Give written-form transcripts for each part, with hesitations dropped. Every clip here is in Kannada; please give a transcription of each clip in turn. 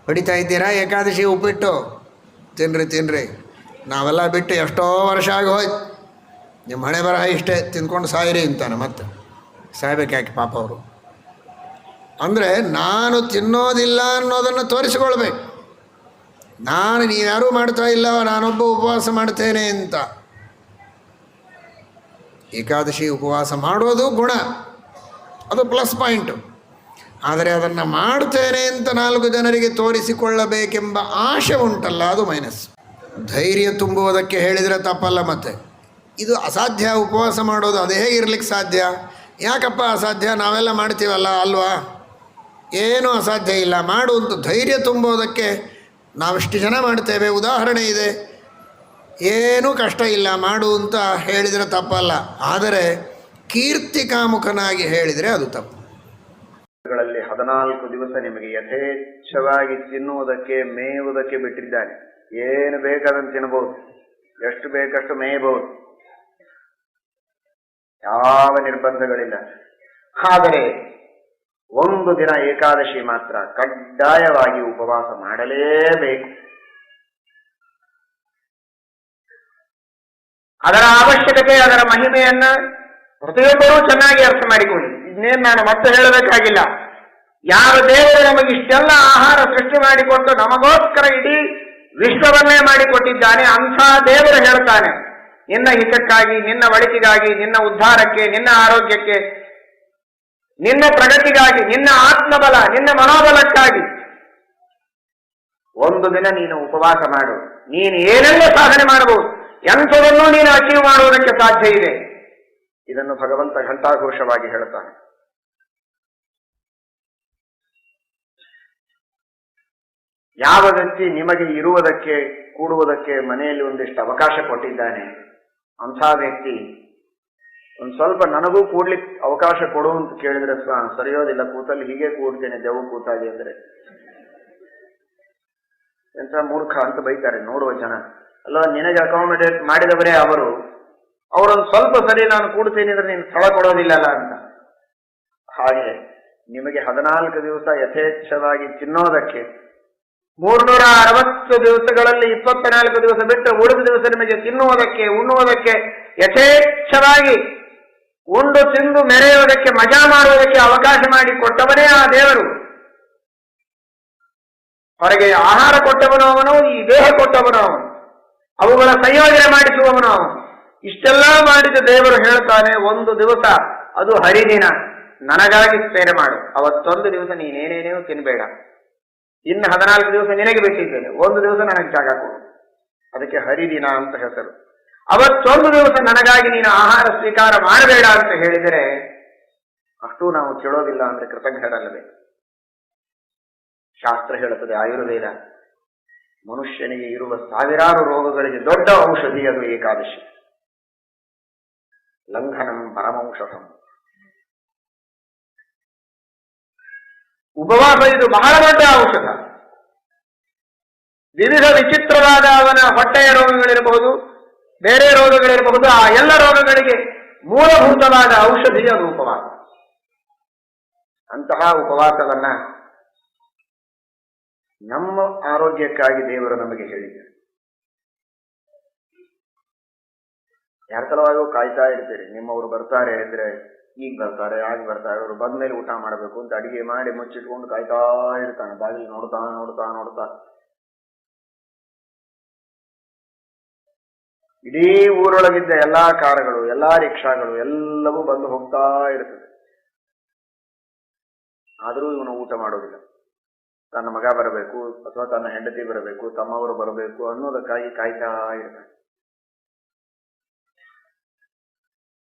ಹೊಡಿತಾ ಇದ್ದೀರಾ ಏಕಾದಶಿ ಉಪ್ಪಿಟ್ಟು ತಿನ್ನಿರಿ. ನಾವೆಲ್ಲ ಬಿಟ್ಟು ಎಷ್ಟೋ ವರ್ಷ ಆಗಿ ಹೋಯ್ತು. ನಿಮ್ಮ ಹಣೆ ಬರಹ ಇಷ್ಟೇ, ತಿಂದ್ಕೊಂಡು ಸಾಯಿರಿ ಅಂತಾನೆ. ಮತ್ತೆ ಸಾಯ್ಬೇಕಾಕೆ ಪಾಪ ಅವರು. ಅಂದರೆ ನಾನು ತಿನ್ನೋದಿಲ್ಲ ಅನ್ನೋದನ್ನು ತೋರಿಸ್ಕೊಳ್ಬೇಕು. ನೀವ್ಯಾರೂ ಮಾಡ್ತಾ ಇಲ್ಲ, ನಾನೊಬ್ಬ ಉಪವಾಸ ಮಾಡ್ತೇನೆ ಅಂತ. ಏಕಾದಶಿ ಉಪವಾಸ ಮಾಡೋದು ಗುಣ, ಅದು ಪ್ಲಸ್ ಪಾಯಿಂಟು. ಆದರೆ ಅದನ್ನು ಮಾಡ್ತೇನೆ ಅಂತ 4 ಜನರಿಗೆ ತೋರಿಸಿಕೊಳ್ಳಬೇಕೆಂಬ ಆಶೆ ಉಂಟಲ್ಲ, ಅದು ಮೈನಸ್. ಧೈರ್ಯ ತುಂಬುವುದಕ್ಕೆ ಹೇಳಿದರೆ ತಪ್ಪಲ್ಲ. ಮತ್ತೆ ಇದು ಅಸಾಧ್ಯ ಉಪವಾಸ ಮಾಡೋದು, ಅದು ಹೇಗಿರ್ಲಿಕ್ಕೆ ಸಾಧ್ಯ? ಯಾಕಪ್ಪ ಅಸಾಧ್ಯ? ನಾವೆಲ್ಲ ಮಾಡ್ತೀವಲ್ಲ ಅಲ್ವಾ? ಏನೂ ಅಸಾಧ್ಯ ಇಲ್ಲ, ಮಾಡು ಅಂತ ಧೈರ್ಯ ತುಂಬೋದಕ್ಕೆ ನಾವಿಷ್ಟು ಜನ ಮಾಡ್ತೇವೆ, ಉದಾಹರಣೆ ಇದೆ. ಏನೂ ಕಷ್ಟ ಇಲ್ಲ, ಮಾಡು ಅಂತ ಹೇಳಿದರೆ ತಪ್ಪಲ್ಲ. ಆದರೆ ಕೀರ್ತಿ ಕಾಮುಕನಾಗಿ ಹೇಳಿದರೆ ಅದು ತಪ್ಪು. 14 ದಿವಸ ನಿಮಗೆ ಯಥೇಚ್ಛವಾಗಿ ತಿನ್ನುವುದಕ್ಕೆ ಮೇಯುವುದಕ್ಕೆ ಬಿಟ್ಟಿದ್ದಾನೆ. ಏನು ಬೇಕಾದಂತೆ ತಿನ್ನಬಹುದು, ಎಷ್ಟು ಬೇಕಷ್ಟು ಮೇಯಬಹುದು, ಯಾವ ನಿರ್ಬಂಧಗಳಿಲ್ಲ. ಆದರೆ ಒಂದು ದಿನ ಏಕಾದಶಿ ಮಾತ್ರ ಕಡ್ಡಾಯವಾಗಿ ಉಪವಾಸ ಮಾಡಲೇಬೇಕು. ಅದರ ಅವಶ್ಯಕತೆ, ಅದರ ಮಹಿಮೆಯನ್ನ ಪ್ರತಿಯೊಬ್ಬರೂ ಚೆನ್ನಾಗಿ ಅರ್ಥ ಮಾಡಿಕೊಳ್ಳಿ. ಇನ್ನೇನು ನಾನು ಮತ್ತೆ ಹೇಳಬೇಕಾಗಿಲ್ಲ. ಯಾವ ದೇವರು ನಮಗೆ ಇಷ್ಟೆಲ್ಲ ಆಹಾರ ಸೃಷ್ಟಿ ಮಾಡಿಕೊಟ್ಟು ನಮಗೋಸ್ಕರ ಇಡೀ ವಿಶ್ವವನ್ನೇ ಮಾಡಿಕೊಟ್ಟಿದ್ದಾನೆ, ಅಂಥ ದೇವರು ಹೇಳ್ತಾನೆ, ನಿನ್ನ ಹಿತಕ್ಕಾಗಿ, ನಿನ್ನ ಒಳಿತಿಗಾಗಿ, ನಿನ್ನ ಉದ್ಧಾರಕ್ಕೆ, ನಿನ್ನ ಆರೋಗ್ಯಕ್ಕೆ, ನಿನ್ನ ಪ್ರಗತಿಗಾಗಿ, ನಿನ್ನ ಆತ್ಮಬಲ, ನಿನ್ನ ಮನೋಬಲಕ್ಕಾಗಿ ಒಂದು ದಿನ ನೀನು ಉಪವಾಸ ಮಾಡು. ನೀನು ಏನೆಲ್ಲ ಸಾಧನೆ ಮಾಡಬಹುದು, ಎಂಥದನ್ನು ನೀನು ಅಚೀವ್ ಮಾಡುವುದಕ್ಕೆ ಸಾಧ್ಯ ಇದೆ. ಇದನ್ನು ಭಗವಂತ ಘಂಟಾಘೋಷವಾಗಿ ಹೇಳುತ್ತಾನೆ. ಯಾವ ವ್ಯಕ್ತಿ ನಿಮಗೆ ಇರುವುದಕ್ಕೆ, ಕೂಡುವುದಕ್ಕೆ ಮನೆಯಲ್ಲಿ ಒಂದಿಷ್ಟು ಅವಕಾಶ ಕೊಟ್ಟಿದ್ದಾನೆ, ಅಂಥ ವ್ಯಕ್ತಿ ಒಂದು ಸ್ವಲ್ಪ ನನಗೂ ಕೂಡ್ಲಿಕ್ಕೆ ಅವಕಾಶ ಕೊಡು ಅಂತ ಕೇಳಿದ್ರೆ ಸರಿಯೋದಿಲ್ಲ, ಕೂತಲ್ಲಿ ಹೀಗೆ ಕೂಡ್ತೇನೆ ದೆವ್ವ ಕೂತಾಗಿ ಅಂದರೆ ಎಂಥ ಮೂರ್ಖ ಅಂತ ಬೈತಾರೆ ನೋಡುವ ಜನ. ಅಲ್ಲ, ನಿನಗೆ ಅಕಾಮಿಡೇಟ್ ಮಾಡಿದವರೇ ಅವರೊಂದು ಸ್ವಲ್ಪ ಸರಿ ನಾನು ಕೂಡ್ತೇನೆ ಅಂದ್ರೆ ನೀನು ಸ್ಥಳ ಕೊಡೋದಿಲ್ಲಲ್ಲ ಅಂತ. ಹಾಗೆ ನಿಮಗೆ 14 ದಿವಸ ಯಥೇಚ್ಛವಾಗಿ ತಿನ್ನೋದಕ್ಕೆ, 360 ದಿವಸಗಳಲ್ಲಿ 24 ದಿವಸ ಬಿಟ್ಟು ಉಳಿದ ದಿವಸ ನಿಮಗೆ ತಿನ್ನುವುದಕ್ಕೆ, ಉಣ್ಣುವುದಕ್ಕೆ, ಯಥೇಚ್ಛವಾಗಿ ಉಂಡು ತಿಂದು ಮೆರೆಯುವುದಕ್ಕೆ, ಮಜಾ ಮಾಡುವುದಕ್ಕೆ ಅವಕಾಶ ಮಾಡಿ ಕೊಟ್ಟವನೇ ಆ ದೇವರು. ಹೊರಗೆ ಆಹಾರ ಕೊಟ್ಟವನು ಅವನು, ಈ ದೇಹ ಕೊಟ್ಟವನು ಅವನು, ಅವುಗಳ ಸಂಯೋಜನೆ ಮಾಡಿಸುವವನು ಅವನು. ಇಷ್ಟೆಲ್ಲ ಮಾಡಿದ ದೇವರು ಹೇಳ್ತಾನೆ, ಒಂದು ದಿವಸ ಅದು ಹರಿದಿನ ನನಗಾಗಿ ಸೇವೆ ಮಾಡು. ಅವತ್ತೊಂದು ದಿವಸ ನೀನೇನೇನೇನು ತಿನ್ಬೇಡ. ಇನ್ನು 14 ದಿವಸ ನಿನಗೆ ಬಿಟ್ಟಿದ್ದೇನೆ, ಒಂದು ದಿವಸ ನನಗೆ ಜಾಗ ಕೊಡು. ಅದಕ್ಕೆ ಹರಿದಿನ ಅಂತ ಹೆಸರು. ಅವತ್ತೊಂದು ದಿವಸ ನನಗಾಗಿ ನೀನು ಆಹಾರ ಸ್ವೀಕಾರ ಮಾಡಬೇಡ ಅಂತ ಹೇಳಿದರೆ ಅಷ್ಟೂ ನಾವು ಕೇಳೋದಿಲ್ಲ ಅಂದ್ರೆ ಕೃತಜ್ಞರಲ್ಲವೇ? ಶಾಸ್ತ್ರ ಹೇಳುತ್ತದೆ, ಆಯುರ್ವೇದ, ಮನುಷ್ಯನಿಗೆ ಇರುವ ಸಾವಿರಾರು ರೋಗಗಳಿಗೆ ದೊಡ್ಡ ಔಷಧಿ ಅದು ಏಕಾದಶಿ. ಲಂಘನಂ ಪರಮೌಷಧಂ. ಉಪವಾಸ ಇದು ಬಹಳ ದೊಡ್ಡ ಔಷಧ. ವಿವಿಧ ವಿಚಿತ್ರವಾದ ಅವನ ಹೊಟ್ಟೆಯ ರೋಗಗಳಿರಬಹುದು, ಬೇರೆ ರೋಗಗಳಿರಬಹುದು, ಆ ಎಲ್ಲ ರೋಗಗಳಿಗೆ ಮೂಲಭೂತವಾದ ಔಷಧಿ ಅದು ಉಪವಾಸ. ಅಂತಹ ಉಪವಾಸವನ್ನ ನಮ್ಮ ಆರೋಗ್ಯಕ್ಕಾಗಿ ದೇವರು ನಮಗೆ ಹೇಳಿದ್ದಾರೆ. ಯಾರ ಸಲುವಾಗಿ ಕಾಯ್ತಾ ಇರ್ತೀರಿ, ನಿಮ್ಮವರು ಬರ್ತಾರೆ ಅಂದ್ರೆ ಈಗ ಬರ್ತಾರೆ, ಆಗ ಬರ್ತಾರೆ, ಅವರು ಬಂದ ಮೇಲೆ ಊಟ ಮಾಡಬೇಕು ಅಂತ ಅಡಿಗೆ ಮಾಡಿ ಮುಚ್ಚಿಟ್ಕೊಂಡು ಕಾಯ್ತಾ ಇರ್ತಾನೆ, ಬಾಗಿಲು ನೋಡ್ತಾ ನೋಡ್ತಾ ನೋಡ್ತಾ. ಇಡೀ ಊರೊಳಗಿದ್ದ ಎಲ್ಲಾ ಕಾರುಗಳು, ಎಲ್ಲಾ ರಿಕ್ಷಾಗಳು ಎಲ್ಲವೂ ಬಂದು ಹೋಗ್ತಾ ಇರ್ತದೆ. ಆದರೂ ಇವನು ಊಟ ಮಾಡೋದಿಲ್ಲ. ತನ್ನ ಮಗ ಬರಬೇಕು ಅಥವಾ ತನ್ನ ಹೆಂಡತಿ ಬರಬೇಕು, ತಮ್ಮವರು ಬರಬೇಕು ಅನ್ನೋದಕ್ಕಾಗಿ ಕಾಯ್ತಾ ಇರ್ತಾನೆ.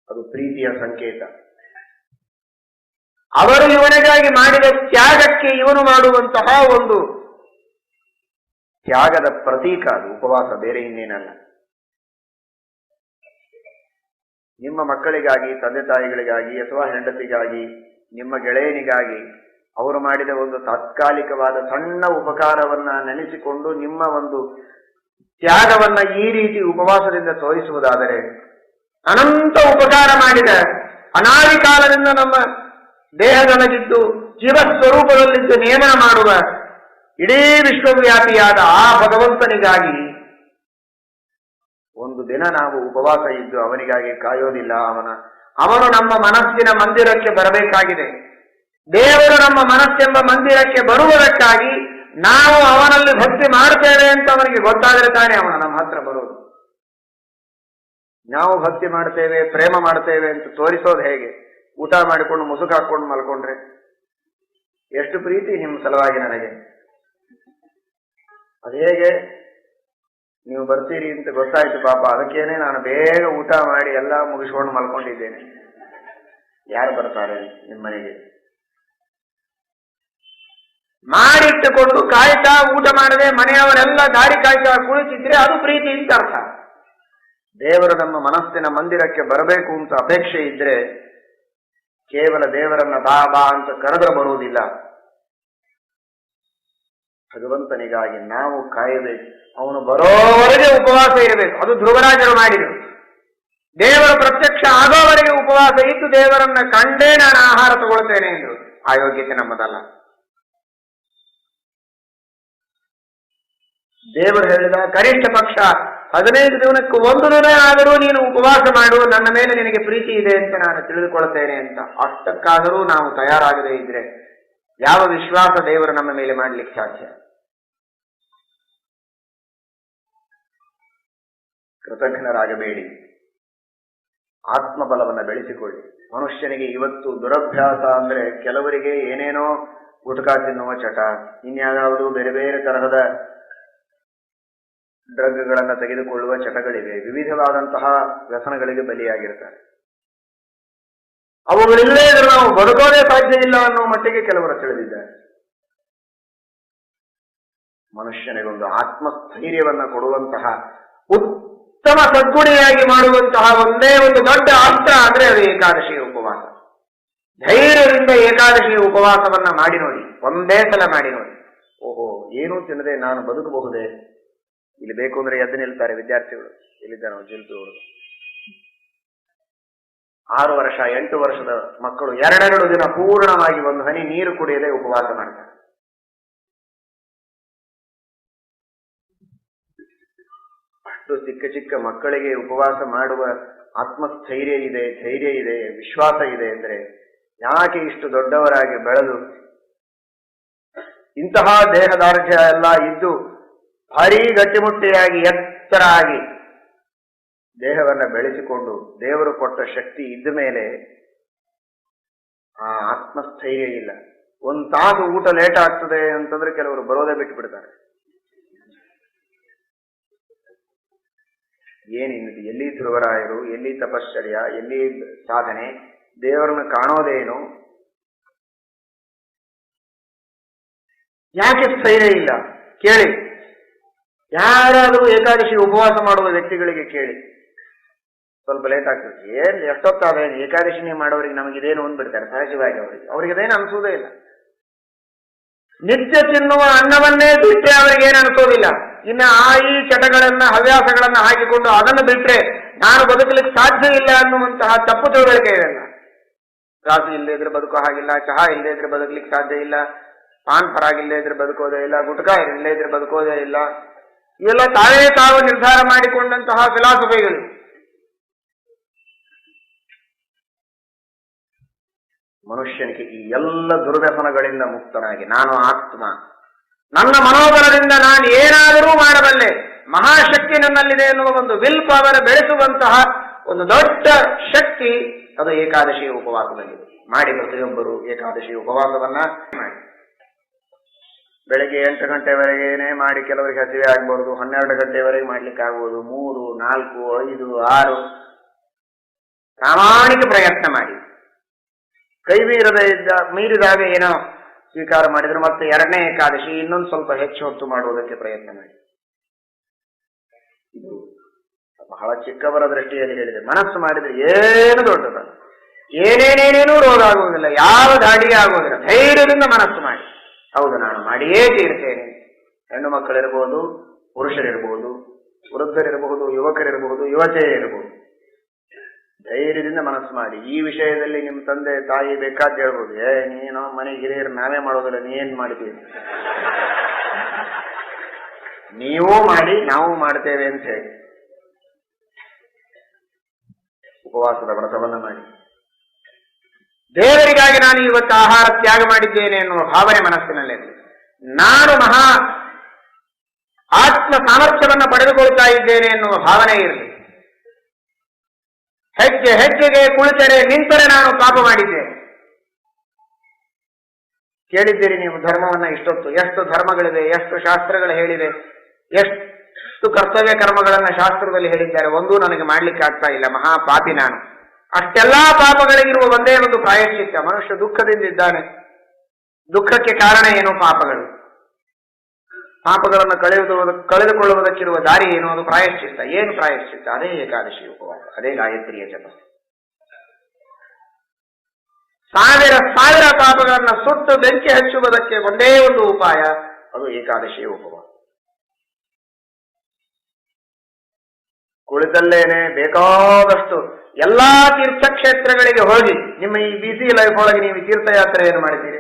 ಅದು ಪ್ರೀತಿಯ ಸಂಕೇತ. ಅವರು ಇವನಿಗಾಗಿ ಮಾಡಿದ ತ್ಯಾಗಕ್ಕೆ ಇವನು ಮಾಡುವಂತಹ ಒಂದು ತ್ಯಾಗದ ಪ್ರತೀಕ ಅದು ಉಪವಾಸ, ಬೇರೆ ಇನ್ನೇನಲ್ಲ. ನಿಮ್ಮ ಮಕ್ಕಳಿಗಾಗಿ, ತಂದೆ ತಾಯಿಗಳಿಗಾಗಿ ಅಥವಾ ಹೆಂಡತಿಗಾಗಿ, ನಿಮ್ಮ ಗೆಳೆಯನಿಗಾಗಿ ಅವರು ಮಾಡಿದ ಒಂದು ತಾತ್ಕಾಲಿಕವಾದ ಸಣ್ಣ ಉಪಕಾರವನ್ನ ನೆನೆಸಿಕೊಂಡು ನಿಮ್ಮ ಒಂದು ತ್ಯಾಗವನ್ನ ಈ ರೀತಿ ಉಪವಾಸದಿಂದ ತೋರಿಸುವುದಾದರೆ, ಅನಂತ ಉಪಕಾರ ಮಾಡಿದ, ಅನಾದಿ ಕಾಲದಿಂದ ನಮ್ಮ ದೇಹದೊಳಗಿದ್ದು ಜೀವಸ್ವರೂಪದಲ್ಲಿದ್ದು ನೇಮನ ಮಾಡುವ ಇಡೀ ವಿಶ್ವವ್ಯಾಪಿಯಾದ ಆ ಭಗವಂತನಿಗಾಗಿ ಒಂದು ದಿನ ನಾವು ಉಪವಾಸ ಇದ್ದು ಅವನಿಗಾಗಿ ಕಾಯೋದಿಲ್ಲ. ಅವನು ನಮ್ಮ ಮನಸ್ಸಿನ ಮಂದಿರಕ್ಕೆ ಬರಬೇಕಾಗಿದೆ. ದೇವರು ನಮ್ಮ ಮನಸ್ಸೆಂಬ ಮಂದಿರಕ್ಕೆ ಬರುವುದಕ್ಕಾಗಿ ನಾವು ಅವನಲ್ಲಿ ಭಕ್ತಿ ಮಾಡ್ತೇವೆ ಅಂತ ಅವನಿಗೆ ಗೊತ್ತಾದರೆ ತಾನೇ ಅವನು ನಮ್ಮ ಹತ್ರ ಬರೋದು. ನಾವು ಭಕ್ತಿ ಮಾಡ್ತೇವೆ, ಪ್ರೇಮ ಮಾಡ್ತೇವೆ ಅಂತ ತೋರಿಸೋದು ಹೇಗೆ? ಊಟ ಮಾಡಿಕೊಂಡು ಮುಸುಕು ಹಾಕೊಂಡು ಮಲ್ಕೊಂಡ್ರೆ ಎಷ್ಟು ಪ್ರೀತಿ ನಿಮ್ಮ ಸಲುವಾಗಿ ನನಗೆ, ಅದು ಹೇಗೆ ನೀವು ಬರ್ತೀರಿ ಅಂತ ಗೊತ್ತಾಯ್ತು ಪಾಪ, ಅದಕ್ಕೇನೆ ನಾನು ಬೇಗ ಊಟ ಮಾಡಿ ಎಲ್ಲ ಮುಗಿಸ್ಕೊಂಡು ಮಲ್ಕೊಂಡಿದ್ದೇನೆ. ಯಾರು ಬರ್ತಾರೆ ನಿಮ್ಮ ಮನೆಗೆ? ಮಾಡಿಟ್ಟುಕೊಂಡು ಕಾಯ್ತಾ ಊಟ ಮಾಡದೆ ಮನೆಯವರೆಲ್ಲ ದಾರಿ ಕಾಯ್ತಾ ಕುಳಿತಿದ್ರೆ ಅದು ಪ್ರೀತಿ ಅಂತ ಅರ್ಥ. ದೇವರು ನಮ್ಮ ಮನಸ್ಸಿನ ಮಂದಿರಕ್ಕೆ ಬರಬೇಕು ಅಂತ ಅಪೇಕ್ಷೆ ಇದ್ರೆ ಕೇವಲ ದೇವರನ್ನ ಬಾ ಬಾ ಅಂತ ಕರೆದ್ರೆ ಬರುವುದಿಲ್ಲ. ಭಗವಂತನಿಗಾಗಿ ನಾವು ಕಾಯಬೇಕು. ಅವನು ಬರೋವರೆಗೆ ಉಪವಾಸ ಇರಬೇಕು. ಅದು ಧ್ರುವರಾಜರು ಮಾಡಿದರು. ದೇವರ ಪ್ರತ್ಯಕ್ಷ ಆಗೋವರೆಗೆ ಉಪವಾಸ ಇದ್ದು ದೇವರನ್ನ ಕಂಡೇ ನಾನು ಆಹಾರ ತಗೊಳ್ತೇನೆ ಎಂದು. ಆ ಯೋಗ್ಯತೆ ನಮ್ಮದಲ್ಲ. ದೇವರು ಹೇಳಿದ ಕನಿಷ್ಠ ಪಕ್ಷ 15 ದಿನಕ್ಕೂ ಒಂದು ದಿನ ಆದರೂ ನೀನು ಉಪವಾಸ ಮಾಡು, ನನ್ನ ಮೇಲೆ ನಿನಗೆ ಪ್ರೀತಿ ಇದೆ ಅಂತ ನಾನು ತಿಳಿದುಕೊಳ್ತೇನೆ ಅಂತ. ಅಷ್ಟಕ್ಕಾದರೂ ನಾವು ತಯಾರಾಗದೇ ಇದ್ರೆ ಯಾವ ವಿಶ್ವಾಸ ದೇವರು ನಮ್ಮ ಮೇಲೆ ಮಾಡಲಿಕ್ಕೆ ಸಾಧ್ಯ? ಕೃತಜ್ಞರಾಗಬೇಡಿ, ಆತ್ಮಬಲವನ್ನು ಬೆಳೆಸಿಕೊಳ್ಳಿ. ಮನುಷ್ಯನಿಗೆ ಇವತ್ತು ದುರಭ್ಯಾಸ ಅಂದ್ರೆ ಕೆಲವರಿಗೆ ಏನೇನೋ ಗುಟಕಾ ತಿನ್ನುವ ಚಟ, ಇನ್ಯಾವುದೂ ಬೇರೆ ಬೇರೆ ತರಹದ ಡ್ರಗ್ಗಳನ್ನು ತೆಗೆದುಕೊಳ್ಳುವ ಚಟಗಳಿವೆ. ವಿವಿಧವಾದಂತಹ ವ್ಯಸನಗಳಿಗೆ ಬಲಿಯಾಗಿರ್ತಾರೆ. ಅವುಗಳಿಲ್ಲದೇ ಇದ್ರೆ ನಾವು ಬದುಕೋದೇ ಸಾಧ್ಯ ಇಲ್ಲ ಅನ್ನೋ ಮಟ್ಟಿಗೆ ಕೆಲವರು ತಿಳಿದಿದ್ದಾರೆ. ಮನುಷ್ಯನಿಗೊಂದು ಆತ್ಮಸ್ಥೈರ್ಯವನ್ನ ಕೊಡುವಂತಹ ಉತ್ತಮ ಸದ್ಗುಣಿಯಾಗಿ ಮಾಡುವಂತಹ ಒಂದೇ ಒಂದು ದೊಡ್ಡ ಅಸ್ತ್ರ ಅಂದ್ರೆ ಅದು ಏಕಾದಶಿಯ ಉಪವಾಸ. ಧೈರ್ಯದಿಂದ ಏಕಾದಶಿಯ ಉಪವಾಸವನ್ನ ಮಾಡಿ ನೋಡಿ, ಒಂದೇ ಸಲ ಮಾಡಿ ನೋಡಿ. ಓಹೋ, ಏನೂ ತಿನ್ನದೆ ನಾನು ಬದುಕಬಹುದೇ? ಇಲ್ಲಿ ಬೇಕು ಅಂದ್ರೆ ಎದ್ದು ನಿಲ್ತಾರೆ ವಿದ್ಯಾರ್ಥಿಗಳು. ಇಲ್ಲಿದ್ದ ನಾವು ಜಿಲ್ತುಗಳು 6 ವರ್ಷ 8 ವರ್ಷದ ಮಕ್ಕಳು 2 ದಿನ ಪೂರ್ಣವಾಗಿ ಒಂದು ಹನಿ ನೀರು ಕುಡಿಯದೆ ಉಪವಾಸ ಮಾಡ್ತಾರೆ. ಅಷ್ಟು ಚಿಕ್ಕ ಚಿಕ್ಕ ಮಕ್ಕಳಿಗೆ ಉಪವಾಸ ಮಾಡುವ ಆತ್ಮಸ್ಥೈರ್ಯ ಇದೆ, ಧೈರ್ಯ ಇದೆ, ವಿಶ್ವಾಸ ಇದೆ ಅಂದ್ರೆ ಯಾಕೆ ಇಷ್ಟು ದೊಡ್ಡವರಾಗಿ ಬೆಳೆದು ಇಂತಹ ದೇಹದಾರ್ಢ್ಯ ಎಲ್ಲ ಇದ್ದು ಭಾರೀ ಗಟ್ಟಿಮುಟ್ಟಿಯಾಗಿ ಎತ್ತರ ಆಗಿ ದೇಹವನ್ನ ಬೆಳೆಸಿಕೊಂಡು ದೇವರು ಕೊಟ್ಟ ಶಕ್ತಿ ಇದ್ದ ಮೇಲೆ ಆ ಆತ್ಮಸ್ಥೈರ್ಯ ಇಲ್ಲ. 1 ತಾಸು ಊಟ ಲೇಟ್ ಆಗ್ತದೆ ಅಂತಂದ್ರೆ ಕೆಲವರು ಬರೋದೇ ಬಿಟ್ಟು ಬಿಡ್ತಾರೆ. ಏನಿನ್ನದು? ಎಲ್ಲಿ ಧ್ರುವರಾಯರು, ಎಲ್ಲಿ ತಪಶ್ಚರ್ಯ, ಎಲ್ಲಿ ಸಾಧನೆ? ದೇವರನ್ನು ಕಾಣೋದೇನು? ಯಾಕೆ ಸ್ಥೈರ್ಯ ಇಲ್ಲ? ಕೇಳಿ, ಯಾರಾದರೂ ಏಕಾದಶಿ ಉಪವಾಸ ಮಾಡುವ ವ್ಯಕ್ತಿಗಳಿಗೆ ಕೇಳಿ. ಸ್ವಲ್ಪ ಲೇಟ್ ಆಗ್ತದೆ, ಏನ್ ಎಷ್ಟೊತ್ತಾದ್ರೆ ಏಕಾದಶಿನಿ ಮಾಡೋರಿಗೆ ನಮಗಿದೇನು ಅಂದ್ಬಿಡ್ತಾರೆ ಸಹಜವಾಗಿ. ಅವ್ರಿಗೆ ಅದೇನು ಅನ್ಸೋದೇ ಇಲ್ಲ. ನಿತ್ಯ ತಿನ್ನುವ ಅನ್ನವನ್ನೇ ಬಿಟ್ಟರೆ ಅವರಿಗೇನು ಅನ್ಸೋದಿಲ್ಲ. ಇನ್ನು ಈ ಚಟಗಳನ್ನ ಹವ್ಯಾಸಗಳನ್ನ ಹಾಕಿಕೊಂಡು ಅದನ್ನು ಬಿಟ್ರೆ ನಾನು ಬದುಕಲಿಕ್ಕೆ ಸಾಧ್ಯ ಇಲ್ಲ ಅನ್ನುವಂತಹ ತಪ್ಪು ತಿಳುವಳಿಕೆ ಇದೆಲ್ಲ. ಕಾಫಿ ಇಲ್ಲದೆ ಇದ್ರೆ ಬದುಕೋ ಹಾಗಿಲ್ಲ, ಚಹಾ ಇಲ್ಲದೆ ಇದ್ರೆ ಬದುಕಲಿಕ್ಕೆ ಸಾಧ್ಯ ಇಲ್ಲ, ಪಾನ್ ಪರಾಗ್ ಇಲ್ಲದೆ ಇದ್ರೆ ಬದುಕೋದೇ ಇಲ್ಲ, ಗುಟ್ಕಾ ಇಲ್ಲದೆ ಇದ್ರೆ ಬದುಕೋದೇ ಇಲ್ಲ. ಇವೆಲ್ಲ ತಾವು ನಿರ್ಧಾರ ಮಾಡಿಕೊಂಡಂತಹ ಫಿಲಾಸಫಿಗಳು. ಮನುಷ್ಯನಿಗೆ ಈ ಎಲ್ಲ ದುರ್ವ್ಯಸನಗಳಿಂದ ಮುಕ್ತನಾಗಿ ನಾನು ಆತ್ಮ, ನನ್ನ ಮನೋಬಲದಿಂದ ನಾನು ಏನಾದರೂ ಮಾಡಬಲ್ಲೆ, ಮಹಾಶಕ್ತಿ ನನ್ನಲ್ಲಿದೆ ಎನ್ನುವ ಒಂದು ವಿಲ್ ಪವರ್ ಬೆಳೆಸುವಂತಹ ಒಂದು ದೊಡ್ಡ ಶಕ್ತಿ ಅದು ಏಕಾದಶಿಯ ಉಪವಾಸದಲ್ಲಿದೆ. ಮಾಡಿ ಪ್ರತಿಯೊಬ್ಬರು ಏಕಾದಶಿ ಉಪವಾಸವನ್ನ ಮಾಡಿ. ಬೆಳಗ್ಗೆ 8 ಗಂಟೆವರೆಗೇನೆ ಮಾಡಿ ಕೆಲವರಿಗೆ ಹಸಿವೆ ಆಗ್ಬಹುದು, 12 ಗಂಟೆವರೆಗೆ ಮಾಡ್ಲಿಕ್ಕೆ ಆಗ್ಬೋದು, 3, 4, 5, 6 ಪ್ರಾಮಾಣಿಕ ಪ್ರಯತ್ನ ಮಾಡಿ. ಕೈ ಮೀರಿದಾಗ ಏನೋ ಸ್ವೀಕಾರ ಮಾಡಿದ್ರೆ ಮತ್ತೆ 2ನೇ ಏಕಾದಶಿ ಇನ್ನೊಂದು ಸ್ವಲ್ಪ ಹೆಚ್ಚು ಹೊತ್ತು ಮಾಡುವುದಕ್ಕೆ ಪ್ರಯತ್ನ ಮಾಡಿ. ಇದು ಬಹಳ ಚಿಕ್ಕವರ ದೃಷ್ಟಿಯಲ್ಲಿ ಹೇಳಿದೆ. ಮನಸ್ಸು ಮಾಡಿದ್ರೆ ಏನು ದೊಡ್ಡದಲ್ಲ, ಏನೇನೇನೇನೂ ರೋಗ ಆಗುವುದಿಲ್ಲ, ಯಾವ ದಾಡಿಗೆ ಆಗುವುದಿಲ್ಲ. ಧೈರ್ಯದಿಂದ ಮನಸ್ಸು ಮಾಡಿ, ಹೌದು ನಾನು ಮಾಡಿಯೇ ತೀರ್ತೇನೆ. ಹೆಣ್ಣು ಮಕ್ಕಳಿರ್ಬೋದು, ಪುರುಷರಿರ್ಬೋದು, ವೃದ್ಧರಿರಬಹುದು, ಯುವಕರಿರಬಹುದು, ಯುವತಿಯರಿರಬಹುದು. ಧೈರ್ಯದಿಂದ ಮನಸ್ಸು ಮಾಡಿ. ಈ ವಿಷಯದಲ್ಲಿ ನಿಮ್ಮ ತಂದೆ ತಾಯಿ ಬೇಕಾದ ಹೇಳ್ಬೋದು, ನೀನು ಮನೆ ಹಿರಿಯರು ನಾವೇ ಮಾಡೋದಿಲ್ಲ, ನೀ ಏನ್ ಮಾಡಿದ್ದೀವಿ ನೀವೂ ಮಾಡಿ ನಾವು ಮಾಡ್ತೇವೆ ಅಂತ ಹೇಳಿ ಉಪವಾಸದ ವ್ರತವನ್ನ ಮಾಡಿ ದೇವರಿಗಾಗಿ ನಾನು ಇವತ್ತು ಆಹಾರ ತ್ಯಾಗ ಮಾಡಿದ್ದೇನೆ ಎನ್ನುವ ಭಾವನೆ ಮನಸ್ಸಿನಲ್ಲಿ ನಾನು ಮಹಾ ಆತ್ಮ ಸಾಮರ್ಥ್ಯವನ್ನು ಪಡೆದುಕೊಳ್ತಾ ಇದ್ದೇನೆ ಎನ್ನುವ ಭಾವನೆ ಇರಲಿ. ಹೆಜ್ಜೆ ಹೆಜ್ಜೆಗೆ ಕುಳಿತರೆ ನಿಂತರೆ ನಾನು ಪಾಪ ಮಾಡಿದ್ದೇನೆ. ಕೇಳಿದ್ದೀರಿ ನೀವು ಧರ್ಮವನ್ನ ಇಷ್ಟೊತ್ತು, ಎಷ್ಟು ಧರ್ಮಗಳಿವೆ, ಎಷ್ಟು ಶಾಸ್ತ್ರಗಳು ಹೇಳಿವೆ, ಎಷ್ಟು ಕರ್ತವ್ಯ ಕರ್ಮಗಳನ್ನ ಶಾಸ್ತ್ರದಲ್ಲಿ ಹೇಳಿದ್ದಾರೆ, ಒಂದೂ ನನಗೆ ಮಾಡ್ಲಿಕ್ಕೆ ಆಗ್ತಾ ಇಲ್ಲ, ಮಹಾಪಾಪಿ ನಾನು. ಅಷ್ಟೆಲ್ಲಾ ಪಾಪಗಳಿಗಿರುವ ಒಂದೇ ಒಂದು ಪ್ರಾಯಶ್ಚಿತ್ತ. ಮನುಷ್ಯ ದುಃಖದಿಂದ ಇದ್ದಾನೆ. ದುಃಖಕ್ಕೆ ಕಾರಣ ಏನು? ಪಾಪಗಳು. ಪಾಪಗಳನ್ನು ಕಳೆದುಕೊಳ್ಳುವುದಕ್ಕಿರುವ ದಾರಿ ಏನು? ಅದು ಪ್ರಾಯಶ್ಚಿತ್ತ. ಏನು ಪ್ರಾಯಶ್ಚಿತ್ತ? ಅದೇ ಏಕಾದಶಿ ಉಪವಾಸ, ಅದೇ ಗಾಯತ್ರಿಯ ಜಪ. ಸಾವಿರ ಸಾವಿರ ಪಾಪಗಳನ್ನು ಸುಟ್ಟು ಬೆಂಕಿ ಹಚ್ಚುವುದಕ್ಕೆ ಒಂದೇ ಒಂದು ಉಪಾಯ, ಅದು ಏಕಾದಶಿಯ ಉಪವಾಸ. ಕುಳಿತಲ್ಲೇನೆ ಬೇಕಾದಷ್ಟು ಎಲ್ಲಾ ತೀರ್ಥಕ್ಷೇತ್ರಗಳಿಗೆ ಹೋಗಿ, ನಿಮ್ಮ ಈ ಬಿಸಿ ಲೈಫ್ ಒಳಗೆ ನೀವು ತೀರ್ಥಯಾತ್ರೆಯನ್ನು ಮಾಡಿದ್ದೀರಿ.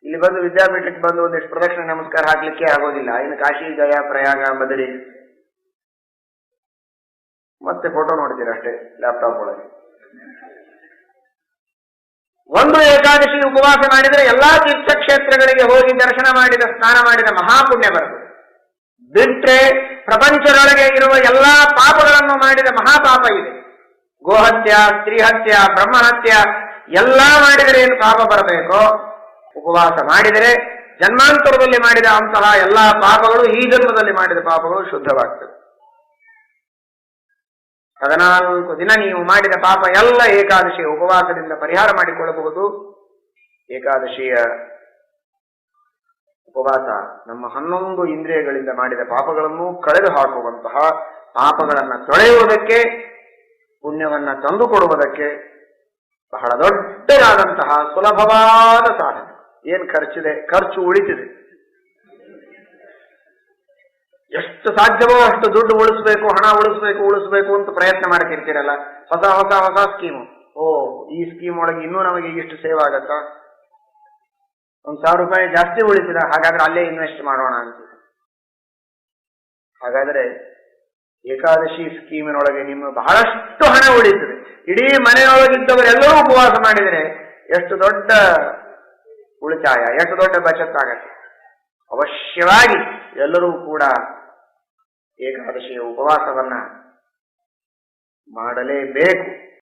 ಇಲ್ಲಿ ಬಂದು ವಿದ್ಯಾಪೀಠಕ್ಕೆ ಬಂದು ಒಂದಿಷ್ಟು ಪ್ರದಕ್ಷಿಣೆ ನಮಸ್ಕಾರ ಹಾಕ್ಲಿಕ್ಕೆ ಆಗೋದಿಲ್ಲ. ಇನ್ನು ಕಾಶಿ, ಗಯಾ, ಪ್ರಯಾಗ, ಬದರಿ ಮತ್ತೆ ಫೋಟೋ ನೋಡ್ತೀರ ಅಷ್ಟೇ ಲ್ಯಾಪ್ಟಾಪ್ ಒಳಗೆ. ಒಂದು ಏಕಾದಶಿ ಉಪವಾಸ ಮಾಡಿದರೆ ಎಲ್ಲಾ ತೀರ್ಥಕ್ಷೇತ್ರಗಳಿಗೆ ಹೋಗಿ ದರ್ಶನ ಮಾಡಿದ, ಸ್ನಾನ ಮಾಡಿದ ಮಹಾಪುಣ್ಯ ಬರ್ತದೆ. ಬಿಟ್ರೆ ಪ್ರಪಂಚದೊಳಗೆ ಇರುವ ಎಲ್ಲಾ ಪಾಪಗಳನ್ನು ಮಾಡಿದ ಮಹಾಪಾಪ ಇದೆ. ಗೋಹತ್ಯ, ಸ್ತ್ರೀಹತ್ಯ, ಬ್ರಹ್ಮಹತ್ಯ ಎಲ್ಲ ಮಾಡಿದರೆ ಏನು ಪಾಪ ಬರಬೇಕೋ, ಉಪವಾಸ ಮಾಡಿದರೆ ಜನ್ಮಾಂತರದಲ್ಲಿ ಮಾಡಿದ ಅಂತಹ ಎಲ್ಲಾ ಪಾಪಗಳು, ಈ ಜನ್ಮದಲ್ಲಿ ಮಾಡಿದ ಪಾಪಗಳು ಶುದ್ಧವಾಗ್ತದೆ. 14 ದಿನ ನೀವು ಮಾಡಿದ ಪಾಪ ಎಲ್ಲ ಏಕಾದಶಿಯ ಉಪವಾಸದಿಂದ ಪರಿಹಾರ ಮಾಡಿಕೊಳ್ಳಬಹುದು. ಏಕಾದಶಿಯ ಉಪವಾಸ ನಮ್ಮ 11 ಇಂದ್ರಿಯಗಳಿಂದ ಮಾಡಿದ ಪಾಪಗಳನ್ನು ಕಳೆದು ಹಾಕುವಂತಹ, ಪಾಪಗಳನ್ನು ತೊಳೆಯುವುದಕ್ಕೆ, ಪುಣ್ಯವನ್ನ ತಂದುಕೊಡುವುದಕ್ಕೆ ಬಹಳ ದೊಡ್ಡದಾದಂತಹ ಸುಲಭವಾದ ಸಾಧನೆ. ಏನ್ ಖರ್ಚಿದೆ? ಖರ್ಚು ಉಳಿತಿದೆ. ಎಷ್ಟು ಸಾಧ್ಯವೋ ಅಷ್ಟು ದುಡ್ಡು ಉಳಿಸ್ಬೇಕು, ಹಣ ಉಳಿಸ್ಬೇಕು ಅಂತ ಪ್ರಯತ್ನ ಮಾಡ್ತಿರ್ತೀರಲ್ಲ. ಹೊಸ ಸ್ಕೀಮು. ಈ ಸ್ಕೀಮ್ ಒಳಗೆ ಇನ್ನೂ ನಮಗೆ ಇಷ್ಟು ಸೇವ್ ಆಗತ್ತಾ, 1,000 ರೂಪಾಯಿ ಜಾಸ್ತಿ ಉಳಿಸಿದ, ಹಾಗಾದ್ರೆ ಅಲ್ಲೇ ಇನ್ವೆಸ್ಟ್ ಮಾಡೋಣ ಅಂತ. ಹಾಗಾದ್ರೆ ಏಕಾದಶಿ ಸ್ಕೀಮಿನೊಳಗೆ ನಿಮ್ಮ ಬಹಳಷ್ಟು ಹಣ ಉಳಿತದೆ. ಇಡೀ ಮನೆಯೊಳಗಿದ್ದವರೆಲ್ಲರೂ ಉಪವಾಸ ಮಾಡಿದರೆ ಎಷ್ಟು ದೊಡ್ಡ ಉಳಿತಾಯ, ಎಷ್ಟು ದೊಡ್ಡ ಬಚತ್ತಾಗತ್ತೆ. ಅವಶ್ಯವಾಗಿ ಎಲ್ಲರೂ ಕೂಡ ಏಕಾದಶಿಯ ಉಪವಾಸವನ್ನ ಮಾಡಲೇಬೇಕು.